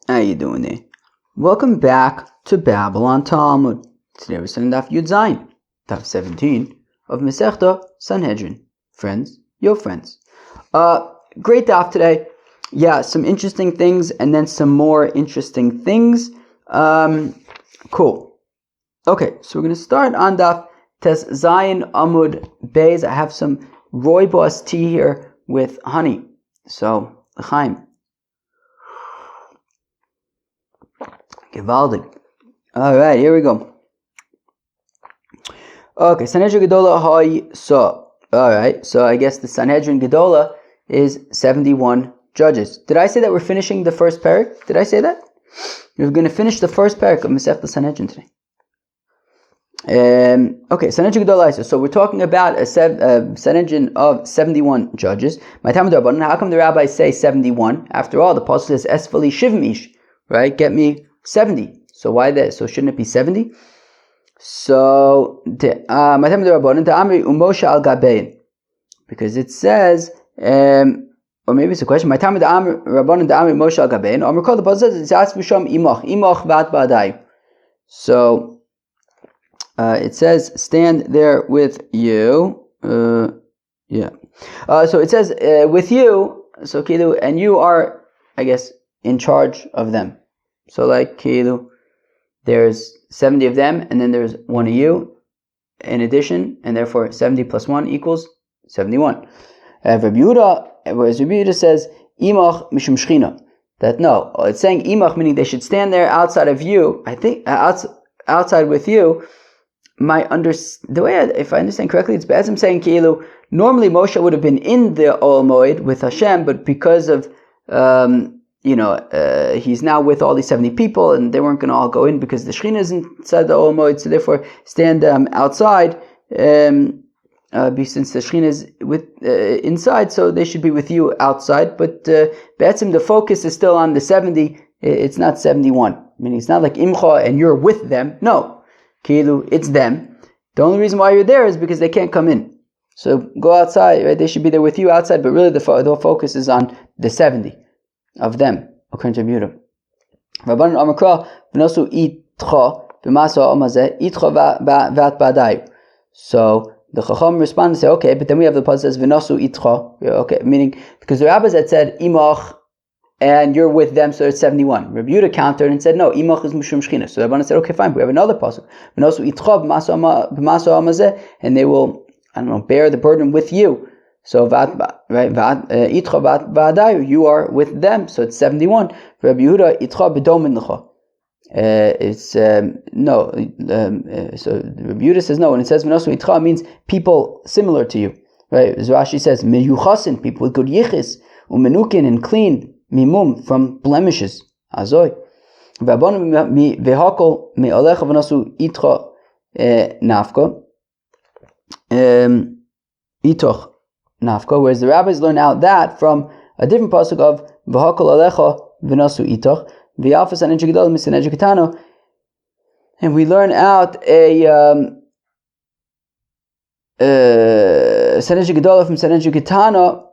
How you doing there? Welcome back to Babylon Talmud. Today we're studying Daf Yud Zayin, Daf 17 of Masechta Sanhedrin. Friends, your friends. Great Daf today. Yeah, some interesting things and then some more interesting things. Cool. Okay, so we're going to start on Daf Tes Zayin Amud Beis. I have some rooibos tea here with honey. So, l'chaim. Gewaldig. Alright, here we go. Okay, Sanhedrin Gedola Hay So. Alright, so I guess the Sanhedrin Gedola is 71 judges. Did I say that we're finishing the first parak? Did I say that? We're going to finish the first parak of Masechta Sanhedrin today. Okay, Sanhedrin Gedola Hay So we're talking about a Sanhedrin of 71 judges. My time of how come the rabbis say 71? After all, the pasuk says Esfali Shivmish, right? Get me 70. So why that? So shouldn't it be 70? So because it says, or maybe it's a question. So it says, stand there with you. Yeah. So it says with you. So Kilu, and you are, I guess, in charge of them. So like Kilu, there's 70 of them, and then there's one of you in addition, and therefore 70 plus 1 equals 71. Whereas Rabbi Yehuda says, Imach mishum shchina. That no, it's saying Imach, meaning they should stand there outside of you, I think, outside with you. If I understand correctly, it's as I'm saying, Kilu, normally Moshe would have been in the Ol Moed with Hashem, but because of he's now with all these 70 people, and they weren't going to all go in because the Shekhinah is inside the Ol Moed, so therefore stand outside, since the Shekhinah is inside, so they should be with you outside. But Be'etzim, the focus is still on the 70, it's not 71. I mean, it's not like Imcha and you're with them. No, Kilu, it's them. The only reason why you're there is because they can't come in. So go outside, right? They should be there with you outside, but really the focus is on the 70 of them, according to Yehuda. Rabbanan Amakra v'nosu itcha b'masa amazeh itcha v'at ba'adayu. So the Chacham respond and say, okay, but then we have the pasuk says v'nosu itcha. Okay, meaning because the rabbis had said imach and you're with them, so it's 71. Rabbi Yehuda countered and said, no, imach is mishum shchina. So the Rabbanan said, okay, fine, we have another pasuk v'nosu itcha b'masa amazeh, and they will, bear the burden with you. So itcha va'adayu, you are with them, so it's 71. Rabbi Yehuda itcha b'domin l'cha. It's no. So Rabbi Yehuda says no. When it says v'nosu itcha, it means people similar to you, right? As Rashi says, meyuchasin, people with good yichis, umenukin, and clean, mimum, from blemishes. Azoy. V'abonu v'hakol me'alecha v'nosu itcha nafka. Itoch nafka, whereas the rabbis learn out that from a different pasuk of v'hakol alecha v'nasu itoch v'yafas Sanhedrin Gedola miSanhedrin Ketana, and we learn out a Sanhedrin Gedola from Sanhedrin Ketana.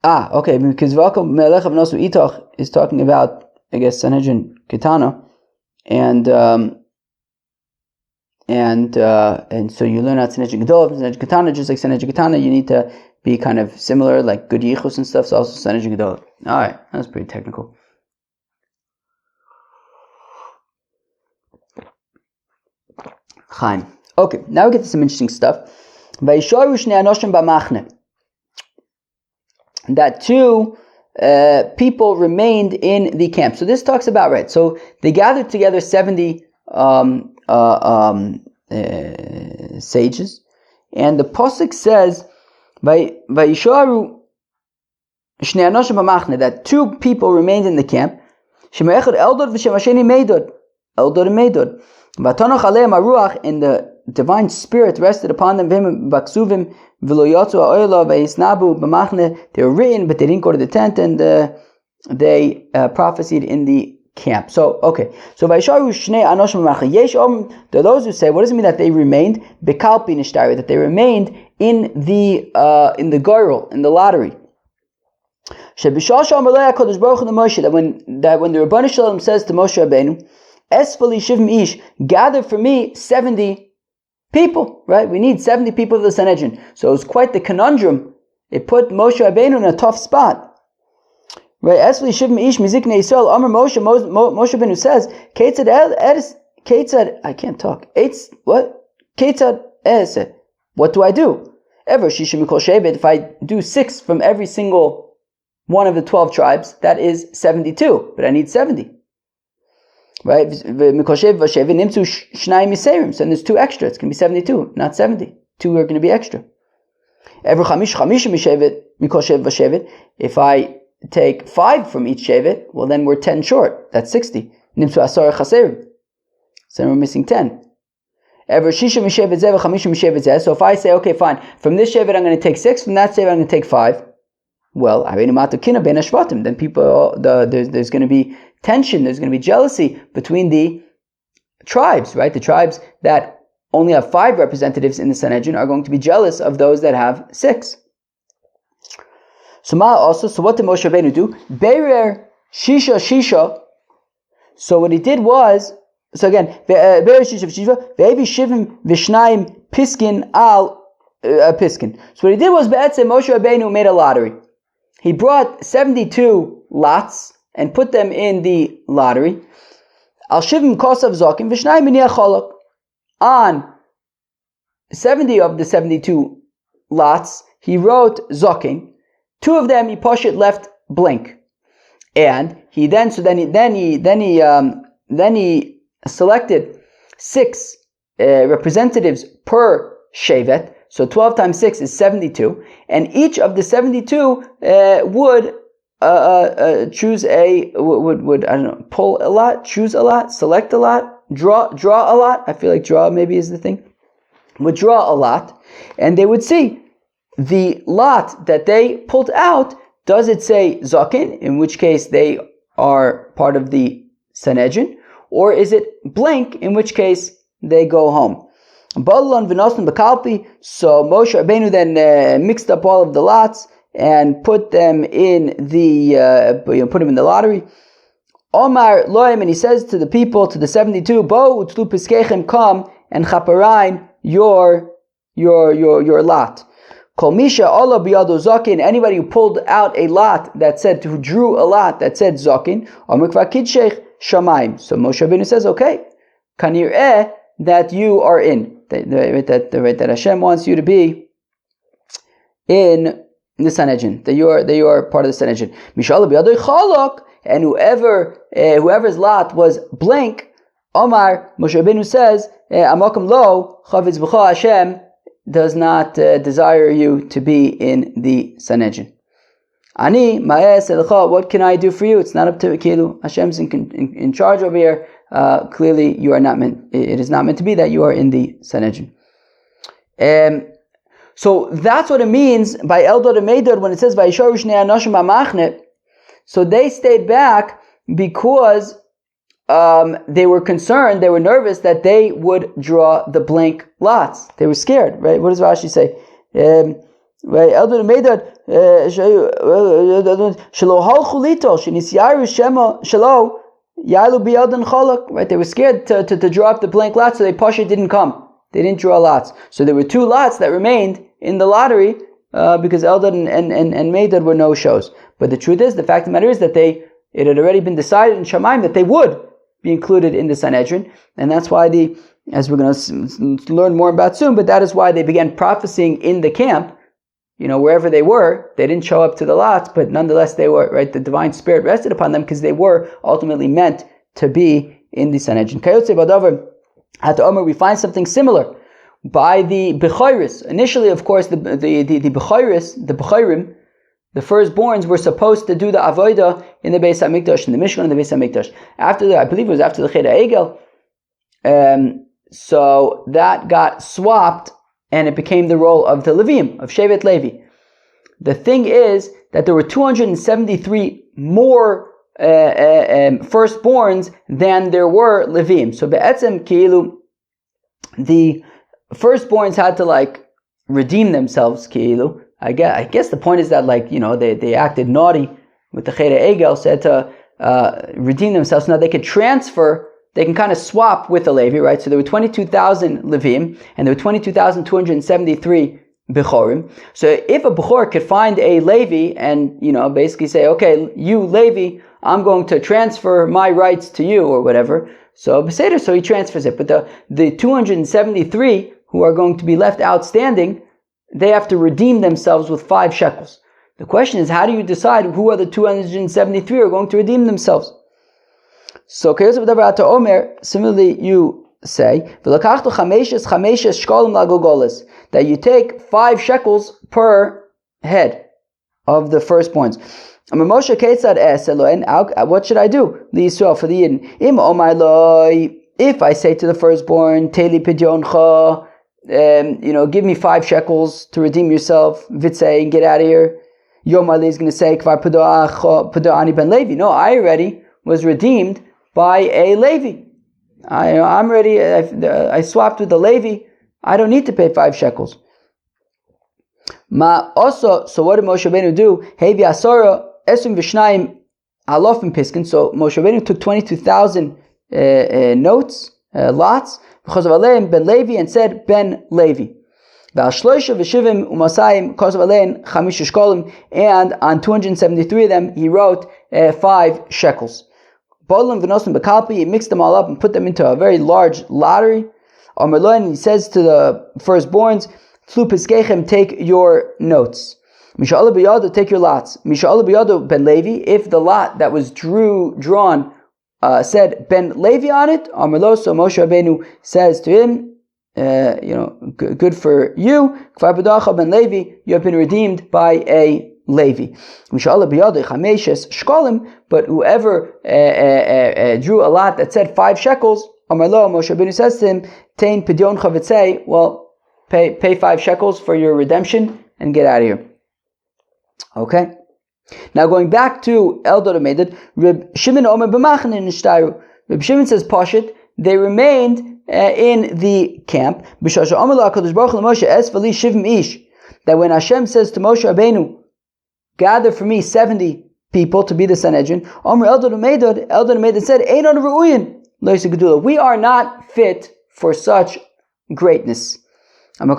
Okay, because v'hakol me'alecha v'nasu itoch is talking about, I guess, Sanhedrin Ketana, and so you learn out Sanhedrin Gedola from Sanhedrin Ketana, just like Sanhedrin Ketana, you need to be kind of similar, like good yichus and stuff, so also Sanhedrin Gedola. Alright, that's pretty technical. Chaim. Okay, now we get to some interesting stuff. That two people remained in the camp. So this talks about, right, so they gathered together 70 sages, and the pasuk says Vayisharu shnei anoshim b'machne, that two people remained in the camp. Shema echad eldod v'shem hasheni meidod, eldod and meidod. V'tanach aleim haruach, and the divine spirit rested upon them. V'hem b'ksuvim v'lo yotzu ha'oila v'yisnabu b'machne. They were written, but they didn't go to the tent, and they prophesied in the camp. So okay, so Vaisharu Shnei Anoshim B'machne. Yesh there are those who say, what does it mean that they remained? Bekalpi Nishtari, that they remained in the girl, in the lottery. That when the Rabbanu Shalom says to Moshe Rabbeinu, Esfali Shivim Ish, gather for me 70 people, right? We need 70 people of the Sanhedrin. So it was quite the conundrum. It put Moshe Rabbeinu in a tough spot. Right? Esfali Shivim Ish, Miziknei Yisrael, Amar Moshe Rabbeinu says, I can't talk. What do I do? If I do 6 from every single one of the 12 tribes, that is 72, but I need 70. Right? So there's 2 extra. It's going to be 72, not 70. 2 are going to be extra. If I take 5 from each shevet, well then we're 10 short. That's 60. So we're missing 10. So if I say, okay, fine, from this shevet I'm going to take 6, from that shevet I'm going to take 5, well, then people, there's going to be tension, there's going to be jealousy between the tribes, right? The tribes that only have 5 representatives in the Sanhedrin are going to be jealous of those that have 6. So what did Moshe Rabbeinu do? Berer Shisha. So what he did was, so again, Piskin al Piskin. So what he did was, Moshe Rabbeinu made a lottery. He brought 72 lots and put them in the lottery. Al Shivim Kosav Zokim Vishnayim Miniyah Cholok. On 70 of the 72 lots, he wrote Zokim. 2 of them he Pashit left blank. And he then selected 6 representatives per shevet, so 12 times 6 is 72, and each of the 72 would choose pull a lot, choose a lot, select a lot, draw a lot. I feel like draw maybe is the thing. Would draw a lot, and they would see the lot that they pulled out. Does it say Zakin, in which case they are part of the Sanhedrin, or is it blank, in which case they go home? So Moshe Rabbeinu then mixed up all of the lots and put them in the lottery. Omar Loim, and he says to the people, to the 72, Bo utlu piskechem, come and chaparain your lot. Kol misha Allah biyado zakin. Anybody who pulled out a lot that said, who drew a lot that said zakin, Amar kvar kidshech shamayim. So Moshe Rabbeinu says, okay, kanireh, that you are in, that Hashem wants you to be in the Sanhedrin, that you are part of the Sanhedrin. Mishala biyadoi chalok, and whoever's lot was blank, Omar, Moshe Rabbeinu says, Amakom lo chavetz b'cha, Hashem does not desire you to be in the Sanhedrin. Ani ma'es elcha, what can I do for you? It's not up to Kilu. Hashem's in charge over here. Clearly, you are not meant. It is not meant to be that you are in the Sanhedrin. So that's what it means by Eldad and Meidad when it says by Yisharu Shnei Anashim Amachne. So they stayed back because they were concerned, they were nervous that they would draw the blank lots. They were scared, right? What does Rashi say? Right, Eldad and Meidad Shelo halchu lito shenisyaru shema shelo yalu biyadin chalak. Right, they were scared to draw up the blank lots, so they pasha didn't come. They didn't draw lots. So there were 2 lots that remained in the lottery because Eldad and Meidad were no shows. But the truth is, the fact of the matter is that it had already been decided in Shamayim that they would be included in the Sanhedrin, and that's why as we're going to learn more about soon, but that is why they began prophesying in the camp. Wherever they were, they didn't show up to the lots, but nonetheless they were, right, the divine spirit rested upon them because they were ultimately meant to be in the Sanhedrin. Kayotze badavar at Omer, we find something similar by the Bechayris. Initially, of course, the Bechayris, the Bechayirim, the firstborns were supposed to do the Avodah in the Beis HaMikdash, in the Mishkan, in the Beis HaMikdash. I believe it was after the Chet HaEgel. So that got swapped, and it became the role of the Levim, of Shevet Levi. The thing is that there were 273 more firstborns than there were Levim. So Be'etzem Ki'ilu, the firstborns had to redeem themselves, Ki'ilu. I guess the point is that they acted naughty with the Cheder Egel said to redeem themselves. Now they could transfer, they can kind of swap with the Levi, right? So there were 22,000 Levim, and there were 22,273 Bechorim. So if a Bechor could find a Levi and, basically say, okay, you Levi, I'm going to transfer my rights to you, or whatever. So Beseder, so he transfers it. But the 273 who are going to be left outstanding, they have to redeem themselves with 5 shekels. The question is, how do you decide who are the 273 who are going to redeem themselves? So, similarly, you say that you take 5 shekels per head of the firstborns. What should I do? For the Yidden. If I say to the firstborn, give me 5 shekels to redeem yourself, and get out of here. Yomi is going to say, no, I already was redeemed by a Levi. I'm ready. I swapped with the Levi. I don't need to pay 5 shekels. So what did Moshe Rabbeinu do? Hevi asara esum v'shnayim alofim piskin. So Moshe Rabbeinu took 22,000 notes, lots, because of Aleim ben Levi, and said ben Levi. And on 273 of them he wrote 5 shekels. He mixed them all up and put them into a very large lottery. And he says to the firstborns, take your notes. Take your lots. Ben Levi, if the lot that was drawn said Ben Levi on it, so Moshe Rabbeinu says to him, good for you. Ben Levi, you have been redeemed by a Levi. But whoever drew a lot that said 5 shekels, Moshe Rabbeinu says to him, Tein pidyon chavetzei, well, pay 5 shekels for your redemption and get out of here. Okay. Now going back to Eldad Umedad, Reb Shimon Omer b'machane nishtaru. Reb Shimon says Pashit, they remained in the camp. That when Hashem says to Moshe Rabbeinu, gather for me 70 people to be the Sanhedrin, Eldad Umedad said, Einon ru'uyin lo'isei gedula. We are not fit for such greatness. And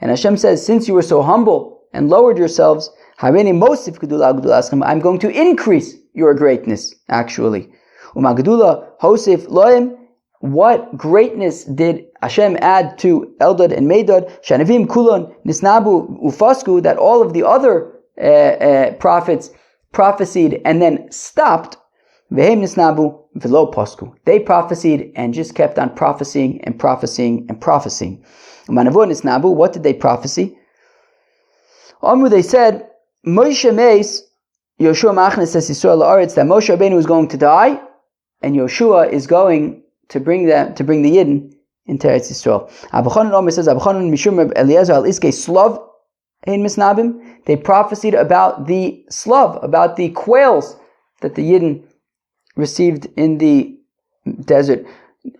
Hashem says, since you were so humble and lowered yourselves, I'm going to increase your greatness, actually. What greatness did Hashem add to Eldad and Medad? Shanavim kulon nisnabu ufasku, that all of the other prophets prophesied and then stopped. Vehem nisnabu velo pasku. They prophesied and just kept on prophesying and prophesying and prophesying. Manavo nisnabu, what did they prophesy? Amru, they said, Moshe Meis, Yoshua Machnes says Yisrael La'aretz, that Moshe Rabbeinu is going to die, and Yoshua is going to bring the Yidden into Eretz Yisrael. Abachanan Omer says, Abachanan Mishum Eliezer Al Iskei Slav Ein Misnabim. They prophesied about the Slav, about the quails that the Yidden received in the desert.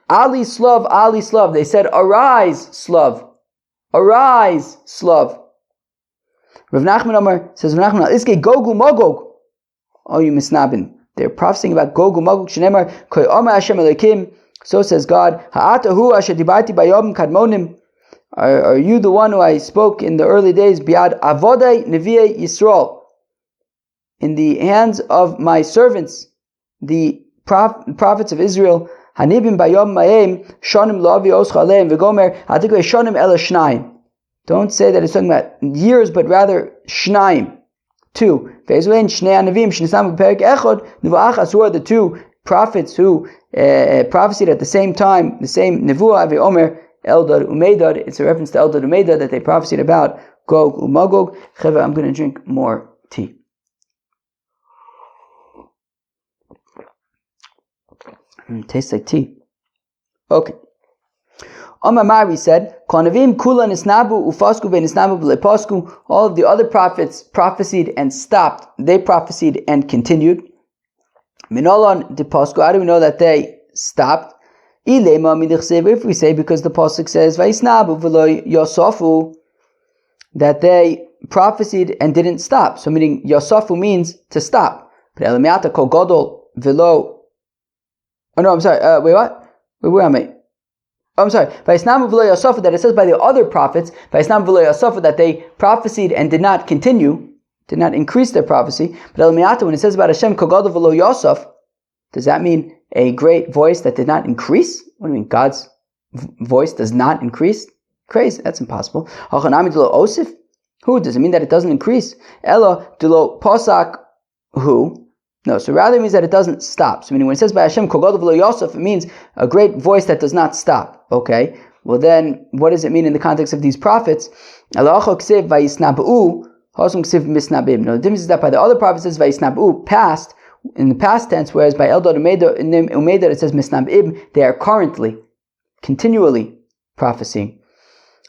Ali Slav. They said, arise, Slav. Arise, Slav. Rav Nachman Omer says, Rav Nachman, Iske Gogu Mogog. Oh, you misnabin. They're prophesying about Gogu Mogog. Shenemar, Koi Omer Hashem Elokim. So says God, Ha'atahu asher dibarti bayom kadmonim. Are you the one who I spoke in the early days? Biad avodai nevi'ei Yisrael. In the hands of my servants, the prophets of Israel. Hanibim bayom ma'em shonim lo'avi oscha aleim v'gomer hatikvei shonim ela shnayim. Don't say that it's talking about years, but rather Shnaim, 2. Who are the 2 prophets who prophesied at the same time, the same Nevuah, Omer, Eldad Umedad. It's a reference to Eldad Umedad that they prophesied about Gog Umagog. I'm going to drink more tea. It tastes like tea. Okay. Amar said, all of the other prophets prophesied and stopped. They prophesied and continued. Minolan de Pasku, how do we know that they stopped? If we say because the Pasuk says that they prophesied and didn't stop. So meaning Yosafu means to stop. But Elamiata kol gadol velo. Oh no, I'm sorry. Wait, what? Wait, where am I? Oh, I'm sorry. Vayisnamu v'lo Yosafu, that it says by the other prophets, Vayisnamu v'lo Yosafu, that they prophesied and did not continue, did not increase their prophecy. But Elamiata, when it says about Hashem kol gadol v'lo Yosaf, does that mean a great voice that did not increase? What do you mean? God's voice does not increase? Crazy. That's impossible. Hachanami delo osif. Who? Does it mean that it doesn't increase? Ella delo posak. Who? No. So rather it means that it doesn't stop. So meaning when it says by Hashem kol gadol v'lo Yosef, it means a great voice that does not stop. Okay. Well then, what does it mean in the context of these prophets? No, the difference is that by the other prophets it says vayisnabu, past, in the past tense, whereas by Eldad Umeda it says misnabib, they are currently, continually prophesying.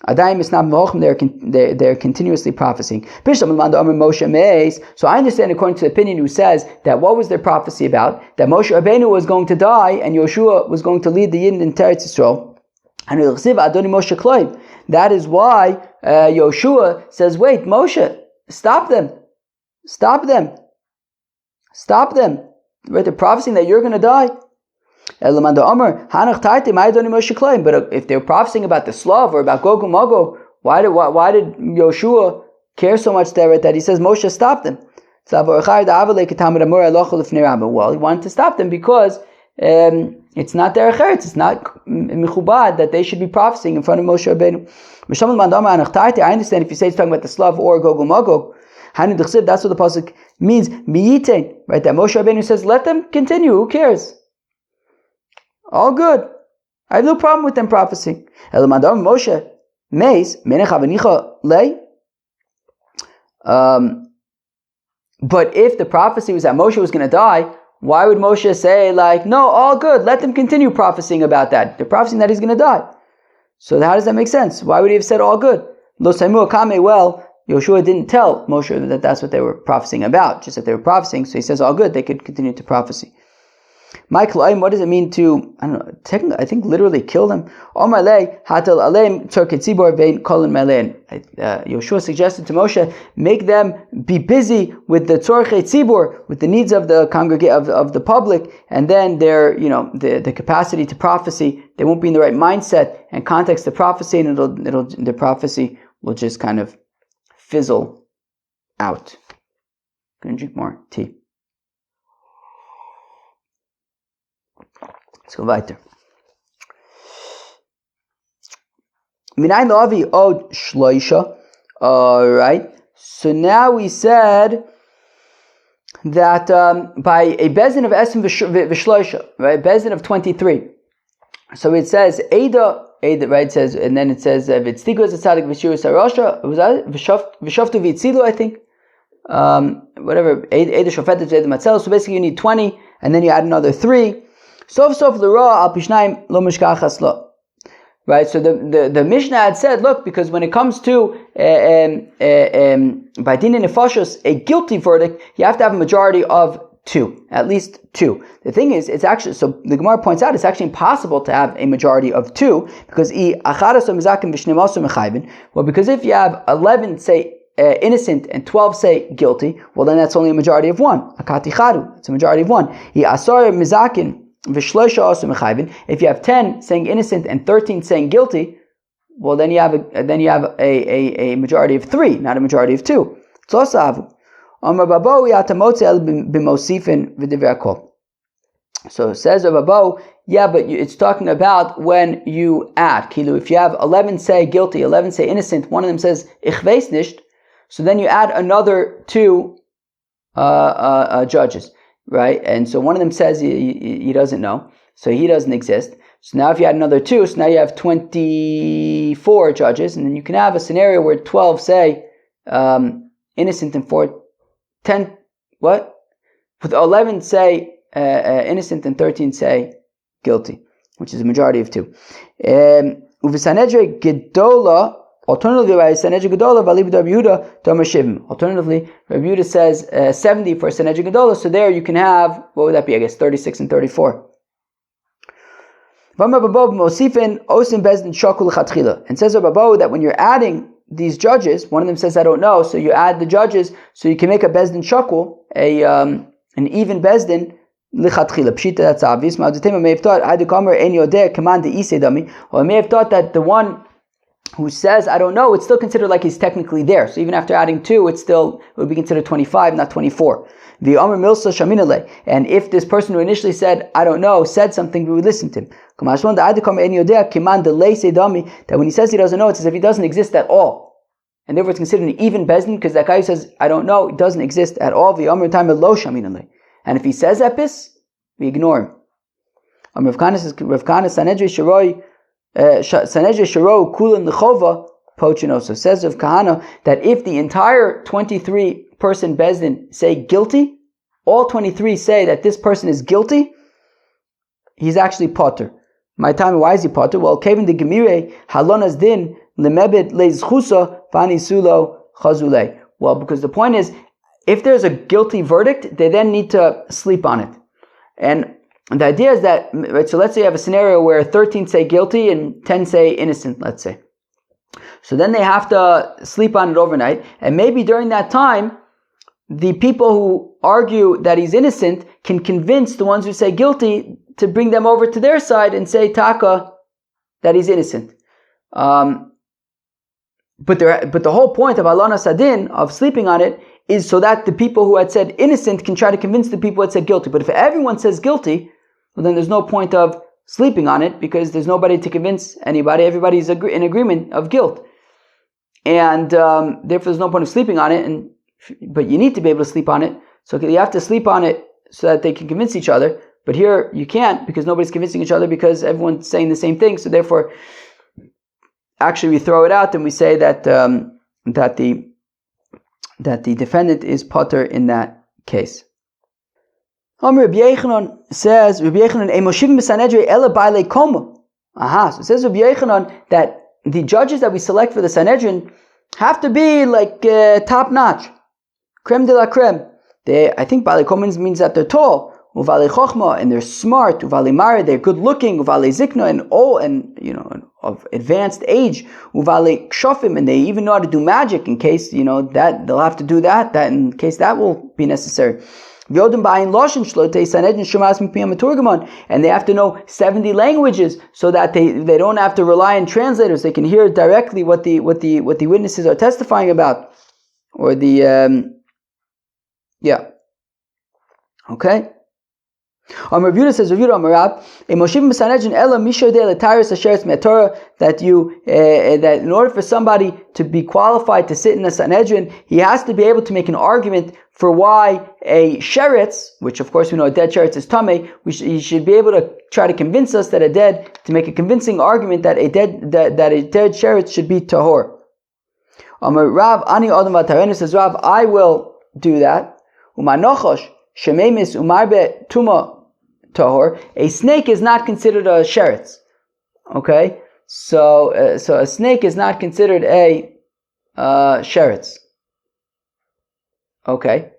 They're continuously prophesying. So I understand according to the opinion who says that what was their prophecy about? That Moshe Rabbeinu was going to die and Yoshua was going to lead the Yidden in Teretz Yisrael. That is why Yoshua says, wait, Moshe, stop them. Right, they're prophesying that you're going to die. But if they're prophesying about the Slav or about Gog and Magog, why did Yoshua care so much there that he says Moshe stop them? Well, he wanted to stop them because it's not their eretz, it's not mechubad that they should be prophesying in front of Moshe Rabbeinu. I understand if you say it's talking about the Slav or Gog and Magog. That's what the pasuk means. Right, that Moshe Rabbeinu says, let them continue. Who cares? All good. I have no problem with them prophesying. Moshe mace but if the prophecy was that Moshe was going to die, why would Moshe say no, all good, let them continue prophesying about that? They're prophesying that he's going to die. So how does that make sense? Why would he have said all good? Well, Yoshua didn't tell Moshe that that's what they were prophesying about, just that they were prophesying, so he says all good, they could continue to prophecy. Michael, what does it mean to, I think literally kill them? Yoshua suggested to Moshe, make them be busy with the tzorchei tzibur, with the needs of the congregation, of the public, and then their, the capacity to prophecy, they won't be in the right mindset and context to prophecy, and the prophecy will just kind of fizzle out. Gonna drink more tea. Let's go weiter. Minayin lo'avi od shloisha. Alright. So now we said that by a bezin of esim v'shloisha, right? Bezin of 23. So it says Ada, right? It says, and then it says v'tztigu es tzadik v'shiru sarosha. Was that it? V'shoftu v'tzilu, I think. Whatever. Ada shofetet v'eda matzel. So basically, you need 20, and then you add another 3. Sof l'ra al pishnaim lo mishkachas lo. Right. So the Mishnah had said, look, because when it comes to by din nefashos, a guilty verdict, you have to have a majority of 2, at least 2. The thing is, it's actually, so the Gemara points out, it's actually impossible to have a majority of 2, because because if you have 11 say innocent and 12 say guilty, well then that's only a majority of 1. It's a majority of 1. If you have 10 saying innocent and 13 saying guilty, well then you have a majority of 3, not a majority of 2. So says Rababo, yeah, but it's talking about when you add. If you have 11 say guilty, 11 say innocent, one of them says ich weiß nicht, so then you add another 2 judges, right? And so one of them says he doesn't know, so he doesn't exist. So now if you add another 2, so now you have 24 judges, and then you can have a scenario where 12 say innocent and 10, what? With 11 say innocent and 13 say guilty, which is a majority of 2. Alternatively, Rabbi Yehuda says 70 for Sanhedrin Gedola, so there you can have, what would that be? I guess 36 and 34. And says Rabbi that when you're adding these judges, one of them says, I don't know, so you add the judges, so you can make a bezdin shakul, an even bezdin, lichatchila. Pshita, that's obvious. Ma'adutema may have thought, Adukamer en yodeh command the isedami, or may have thought that the one who says, I don't know, it's still considered like he's technically there. So even after adding 2, it would be considered 25, not 24. The Amr Milsa Shaminale. And if this person who initially said, I don't know, said something, we would listen to him. That when he says he doesn't know, it's as if he doesn't exist at all. And therefore it's considered an even bezdin, because that guy who says, I don't know, it doesn't exist at all. The Amr time lo Shaminale. And if he says epis, we ignore him. Rav Kana says, Rav Kana Sanhedrin Shiroi Sanhedrin Shiro Kulin Lechova Pochinoso. Says of Kahana that if the entire 23 person bezdin say guilty, all 23 say that this person is guilty, he's actually potter. My time, why is he potter? Well, Kevin the Gemire Halonas Din Lemebed Leizchusa Panisulo Chazule. Well, because the point is, if there's a guilty verdict, they then need to sleep on it. And the idea is that, right, so let's say you have a scenario where 13 say guilty and 10 say innocent, let's say. So then they have to sleep on it overnight, and maybe during that time, the people who argue that he's innocent can convince the ones who say guilty to bring them over to their side and say taka that he's innocent. But the whole point of Alana Sadin, of sleeping on it, is so that the people who had said innocent can try to convince the people who had said guilty. But if everyone says guilty, well, then there's no point of sleeping on it, because there's nobody to convince anybody. Everybody's in agreement of guilt. And therefore there's no point of sleeping on it. But you need to be able to sleep on it. So you have to sleep on it so that they can convince each other. But here you can't, because nobody's convincing each other, because everyone's saying the same thing. So therefore, actually we throw it out and we say that the defendant is potter in that case. Rabbi Yechanan says, so it says Rabbi Yechanan that the judges that we select for the Sanhedrin have to be like top notch, creme de la creme. I think Balei Komen means that they're tall, Uvalei Chochma, and they're smart, Uvalei Mare, they're good looking, Uvalei Zikna, and of advanced age, Uvalei Kshofim, and they even know how to do magic in case, that they'll have to do that in case that will be necessary. And they have to know 70 languages so that they don't have to rely on translators. They can hear directly what the witnesses are testifying about, or okay. Rav Yehuda says, that in order for somebody to be qualified to sit in a Sanhedrin, he has to be able to make an argument for why a sheretz, which of course we know a dead sheretz is tamei, he should be able to try to convince us that to make a convincing argument that a dead sheretz should be tahor. Rav Ani Adam Vatarenu says, Rav, I will do that. Umanochosh shememis umarbe tuma tahor. A snake is not considered a sheretz. Okay, so a snake is not considered a sheretz. Okay,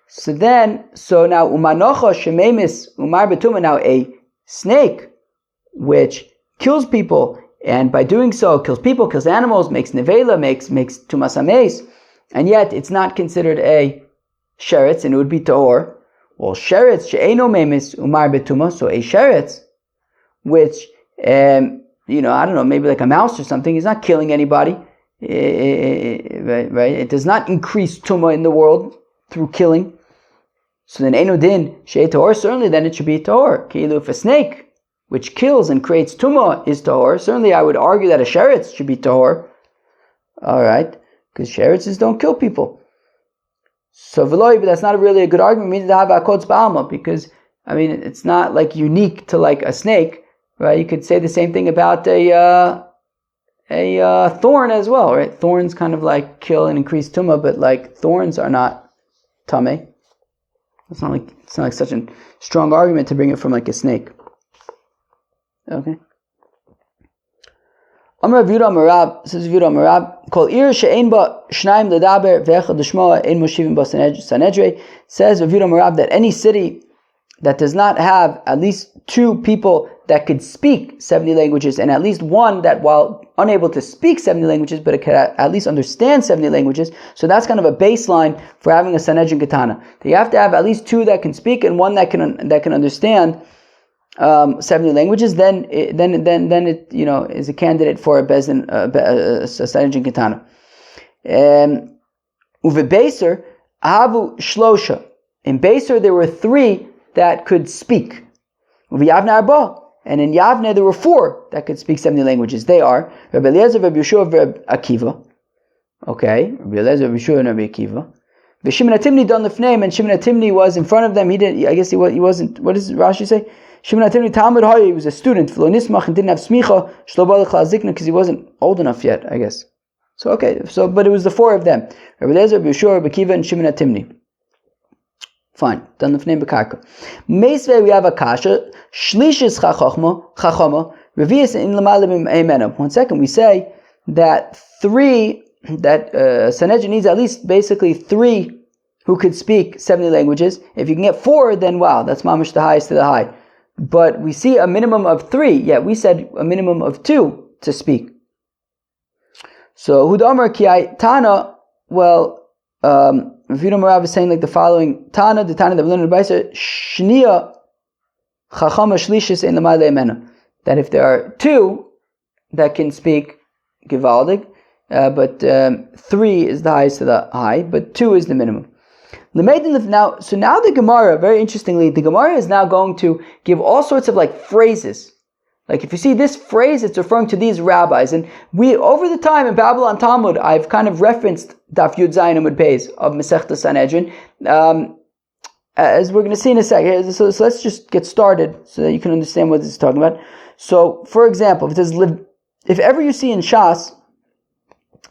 so now umanocha shememis umar betuma. Now a snake which kills people, and by doing so kills people, kills animals, makes nevela, makes tumas hameis, and yet it's not considered a sheretz, and it would be tahor. Well, sheretz she'eino memis umar betuma. So a sheretz which I don't know, maybe like a mouse or something, is not killing anybody. Right? It does not increase tumah in the world through killing. So then, eino din shei tahor. Certainly, then it should be tahor. Ki'ilu, if a snake which kills and creates tumah is tahor, certainly I would argue that a sheretz should be tahor. All right, because sheretzes don't kill people. So v'loi, but that's not really a good argument. It means to have akots ba'alma, because it's not like unique to like a snake, right? You could say the same thing about a thorn as well, right? Thorns kind of like kill and increase tumah, but like thorns are not tameh. It's not like such a strong argument to bring it from like a snake. Okay. Amar Rav Yehuda Amarab, says Rav Yehuda Amarab, Kol ir she'ein ba shnaim ledaber ve'echad l'shmoa ein moshivim ba Sanhedrin. Says Rav Yehuda Amarab that any city that does not have at least 2 people that could speak 70 languages, and at least one that, while unable to speak 70 languages, but it could at least understand 70 languages. So that's kind of a baseline for having a Sanhedrin Ketana. You have to have at least 2 that can speak and one that can understand 70 languages. Then it is a candidate for a Bezdin, a Sanhedrin Ketana. Uve Beiser Ahavu Shlosha. In Beiser there were 3 that could speak. Uve Yavne Arba. And in Yavne there were 4 that could speak 70 languages. They are Rabbi Eliezer, Rabbi Yeshua, Rabbi Akiva. Okay, Rabbi Eliezer, Rabbi Yeshua, and Rabbi Akiva. Shimon HaTimni done lefneim, and Shimon HaTimni was in front of them. He wasn't. What does Rashi say? Shimon HaTimni Talmud Hoy. He was a student. V'lo nismach, and didn't have smicha. Shlo balach la'azikna, because he wasn't old enough yet, I guess. So okay. But it was the 4 of them: Rabbi Eliezer, Rabbi Yeshua, Rabbi Akiva, and Shimon HaTimni. Fine. Done lefneim b'karka. Meisvei we have a kasha. Shlishis chachama. Revius in l'malim emena. 1 second. We say that 3. That Sanhedrin needs at least basically 3 who could speak 70 languages. If you can get 4, then wow, that's mamish the highest to the high. But we see a minimum of 3. Yeah, we said a minimum of 2 to speak. So Hudamar Kiai Tana, well, Vidam Rav is saying like the following: Tana, the Tana that we learned in the Baisa, Shnia Chachama Shlishis in the Ma'ale Emena. That if there are 2 that can speak Givaldig, but 3 is the highest to the high, but 2 is the minimum. Now the Gemara, very interestingly, the Gemara is now going to give all sorts of like phrases. Like if you see this phrase, it's referring to these rabbis. And we, over the time in Babylon Talmud, I've kind of referenced Daf Yud Zayin Amud Beis of Masechta Sanhedrin, as we're going to see in a second. So let's just get started so that you can understand what this is talking about. So, for example, if it says, if ever you see in Shas,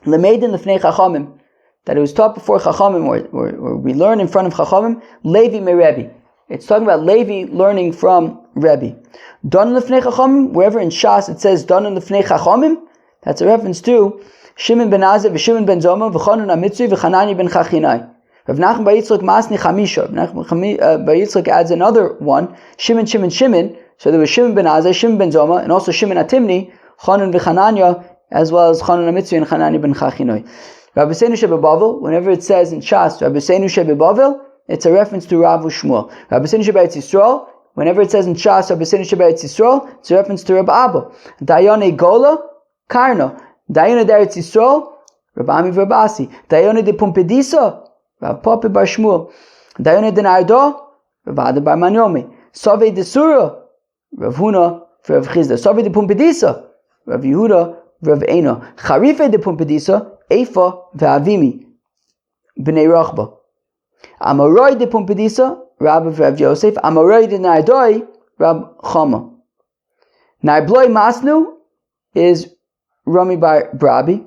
Lemeidin lefnei Chachamim, that it was taught before Chachamim, or we learn in front of Chachamim, Levi me Rebbe. It's talking about Levi learning from Rebbe. Don lefnei Chachamim, wherever in Shas it says Don lefnei Chachamim, that's a reference to Shimon ben Azeh, v'Shimon ben Zoma, v'Chanan HaMitzri, v'Chanani ben Chachinai. Rav Nachman bar Yitzchak Masni Chamisha. Rav Nachman bar Yitzchak adds another one, Shimon. So there was Shimon ben Azeh, Shimon ben Zoma, and also Shimon HaTimni, Chanan v'Chananya, as well as Chanan HaMitzri and Chanani ben Chachinoi. Rabbi Seinu Shebebavel, whenever it says in Shas, Rabbi Seinu Shebebavel, it's a reference to Rav Shmuel. Rabbi Seinu Shebe'etz Yisrael, whenever it says in Shas, Rabbi Seinu Shebe'etz Yisrael, it's a reference to Rabbi Abba. Dayone Gola, Karno. Dayone Deretz Yisrael, Rabbi Ami Verbasi. Dayone de Pumpedisa, Rav Papa bar Shmuel. Dayone de Nardo, Rav Ada bar Manyomi. Sove de Surah, Rav Huna for Rav Chizda. Sove de Pumpedisa, Rav Yehuda, Rav Eino. Charife de Pumpedisa, Eifa ve'Avimi, B'nei Rachba. Amoroi de Pumpedisa, Rabbi Rav Yosef. Amoroi de Nardoi, Rab Chama. Narbloi Masnu is Rami bar Brabi.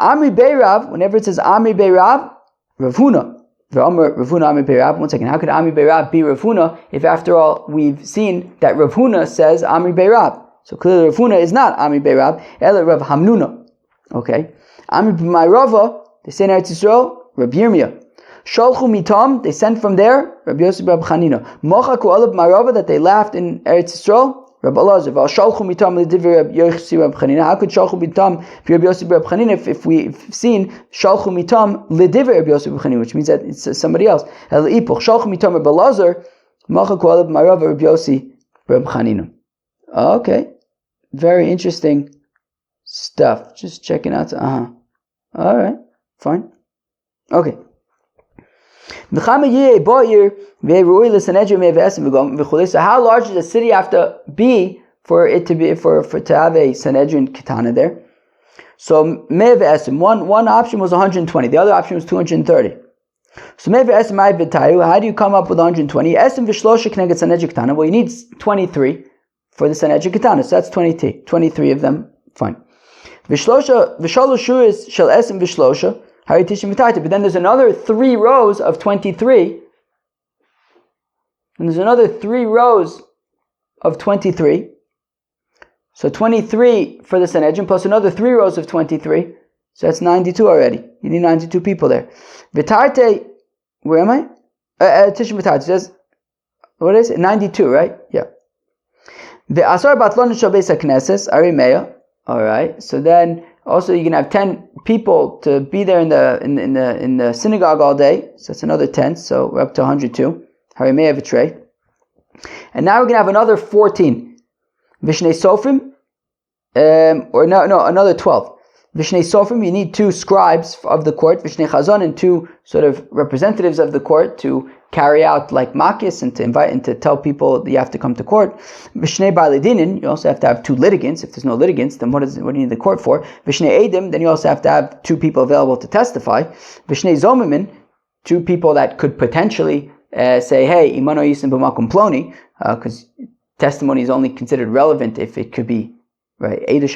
Amri Beirav, whenever it says Amri Beirav, Rav Huna. Rav Huna Amri Beirav. 1 second, how could Amri Beirav be Rav Huna if after all we've seen that Rav Huna says Amri Beirav? So clearly Rav Huna is not Amri Beirav, Ela Rav Hamnuna. Okay. Amri B'mayrava, they say in Eretz Yisrael, Rav Yirmiyah. Sholchu mitam, they sent from there, Rabbi Yosef Rab Chanina. Mochaku olav Mayrava, that they laughed in Eretz Yisrael, Rabbi Elazar. Sholchu mitam l'divrei Rabbi Yosef Rab Chanina. How could Sholchu mitam be Rabbi Yosef Rab Chanina if we've seen Sholchu mitam l'divrei Rabbi Yosef Rab Chanina, which means that it's somebody else. El ipoch Sholchu mitam Rabbi Elazar, Mochaku olav Mayrava Rabbi Yosef Rab Chanina. Okay, very interesting stuff. Just checking out. All right, fine. Okay. So how large does a city have to be for it to be for to have a Sanhedrin Ketana there? So one option was 120, the other option was 230. So how do you come up with 120? Well, you need 23 for the Sanhedrin Ketana, so that's 23 of them. Fine. But then there's another 3 rows of 23. And there's another 3 rows of 23. So 23 for the Sanhedrin plus another 3 rows of 23. So that's 92 already. You need 92 people there. Vitarte, where am I? Tishim Vitarte says, what is it? 92, right? Yeah. The asar batlon shabes knesses arimeya. All right. So then also you can have 10 people to be there in the synagogue all day. So that's another 10. So we're up to 102. Harimeya v'trei. And now we're gonna have another 14. Vishnei sofrim, another 12. Vishnei sofrim, you need 2 scribes of the court. Vishnei chazon, and 2 sort of representatives of the court to carry out like makis and to invite and to tell people that you have to come to court. Vishnei baalei dinin, you also have to have 2 litigants. If there's no litigants, then what do you need the court for? Vishnei edim, then you also have to have 2 people available to testify. Vishnei zomimin, 2 people that could potentially say, hey, imano yisim b'makom ploni, because testimony is only considered relevant if it could be right. Then you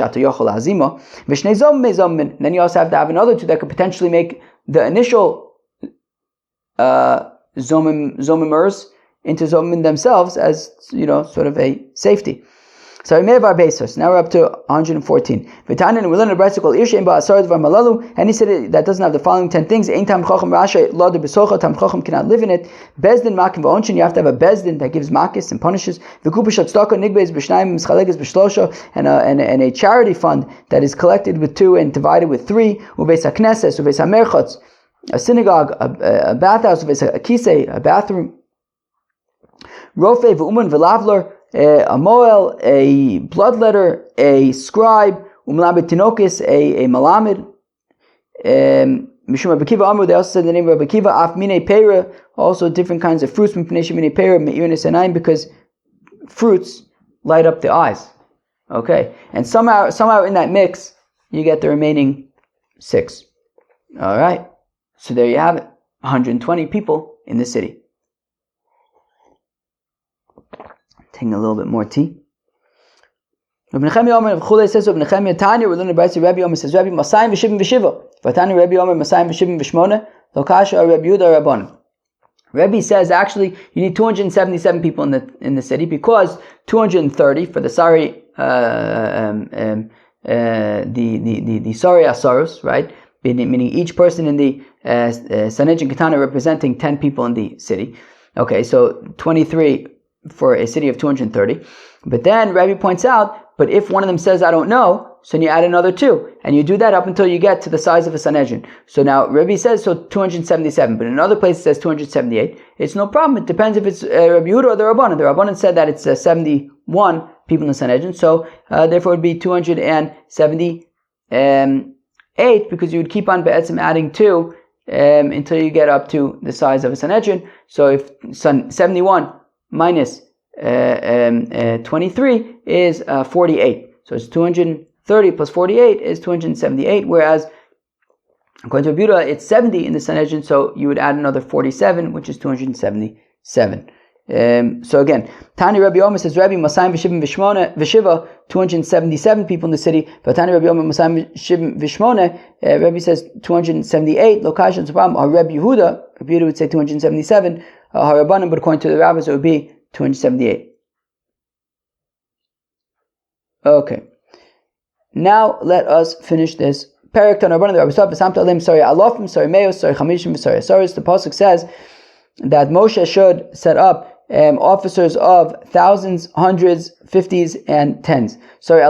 also have to have another 2 that could potentially make the initial zomimers into zomim themselves as sort of a safety. So now we're up to 114. And we learn a brayso called and he said that doesn't have the following 10 things. Tam chacham cannot live in it. Bezdin makim v'onshin, you have to have a bezdin that gives makis and punishes. And a charity fund that is collected with 2 and divided with 3. A synagogue, a bathhouse, a kisei, a bathroom. Rofe v'uman v'lavler, a moel, a bloodletter, a scribe, umlamed tinokis, a malamid. Mishum Rabbi Akiva Amru, they also said the name of Rabbi Akiva, af mine pera, also different kinds of fruits, because fruits light up the eyes. Okay, and somehow in that mix, you get the remaining 6. All right, so there you have it, 120 people in the city. Taking a little bit more tea. Rabbi Nechemia says, Rabbi Nechemia Tanya, we're learning about Rabbi Yomi says, Rabbi Masayim v'shivim v'shiva. Vatani Rabbi Yomi Masayim v'shivim v'shmona. Lokasha Rabbi Yehuda Rabban. Rabbi says actually you need 277 people in the city because 230 for the Sari the Sari Asarus, right? Meaning each person in the Sanhedrin Katana representing 10 people in the city. Okay, so 23 for a city of 230. But then Rabbi points out, but if one of them says, I don't know, so then you add another 2. And you do that up until you get to the size of a Sanhedrin. So now Rabbi says, so 277. But in another place it says 278. It's no problem. It depends if it's Rabbi Yehuda or the Rabbanan. The Rabbanan said that it's 71 people in the Sanhedrin. So therefore it would be 278 because you would keep on be'etzim adding 2 until you get up to the size of a Sanhedrin. So if 71 minus 23 is 48. So it's 230 plus 48 is 278, whereas according to Rabbi Yehuda, it's 70 in the Sanhedrin, so you would add another 47, which is 277. So again, Tani Rabbi Yomi says, Rabbi Masayim v'shivim v'shiva, 277 people in the city. But Tani Rabbi Yomi Masayim v'shivim v'shmona, Rabbi says 278. Location, Rabbi Yehuda would say 277. Harabanim, but according to the rabbis, it would be 278. Okay. Now let us finish this. The pasuk says that Moshe should set up officers of thousands, hundreds, 50s, and 10s. The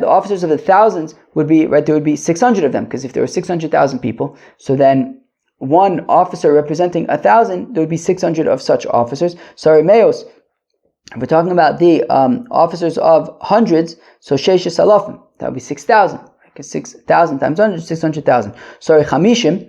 officers of the thousands would be, right, there would be 600 of them, because if there were 600,000 people, so then one officer representing 1,000, there would be 600 of such officers. Meos, if we're talking about the officers of hundreds, so Sheshes Alafim, that would be 6,000. 6,000 times 100, 600,000. Chamishim,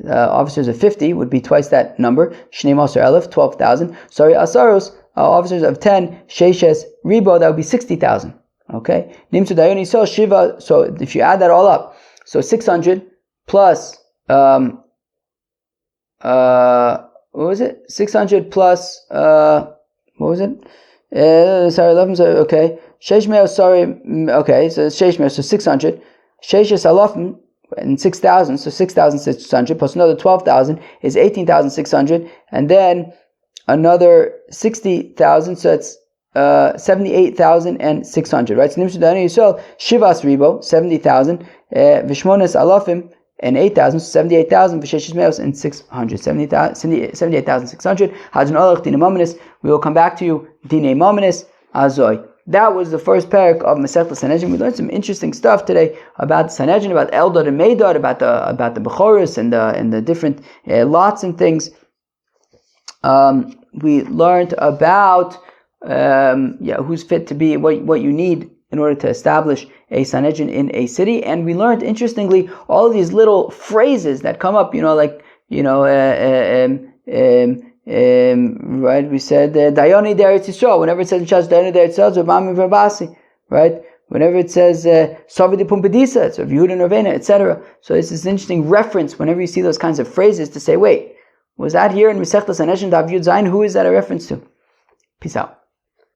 officers of 50 would be twice that number. Shnei Maser Elef, 12,000. Asaros, officers of 10, Sheshes Ribo, that would be 60,000. Okay? Nimsu Dayoni So Shiva, so if you add that all up, so 600 plus what was it? 600 plus what was it? Sorry, 11. Okay, Sheshmeo. Sorry. Okay, so Sheshmeo. So 600. Sheshes Alafim and 6,000. So 6,600 plus another 12,000 is 18,600, and then another 60,000. So it's 78,600. Right. So Nimshudani Yisrael Shivas Ribo 70,000. Vishmones Alafim and 8,000, 78,000, and 600. 78,600. We will come back to you. Dine Mominis Azoi. That was the first parak of Masechta Sanhedrin. We learned some interesting stuff today about Sanhedrin, about Eldad and Meidad, about the Bechoros and the different lots and things. We learned about who's fit to be, what you need in order to establish a Sanhedrin in a city, and we learned, interestingly, all of these little phrases that come up. Right? We said Dayoni Deretz Yisrael. Whenever it says in Shas Dayoni Deretz Yisrael, Mami Verbasi. Right? Whenever it says Savidi Pumbedisa, it's of Yehuda Nervena, etc. So this is an interesting reference. Whenever you see those kinds of phrases, to say, wait, was that here in Masechta Sanhedrin Daf Yud Zayin? Who is that a reference to? Peace out.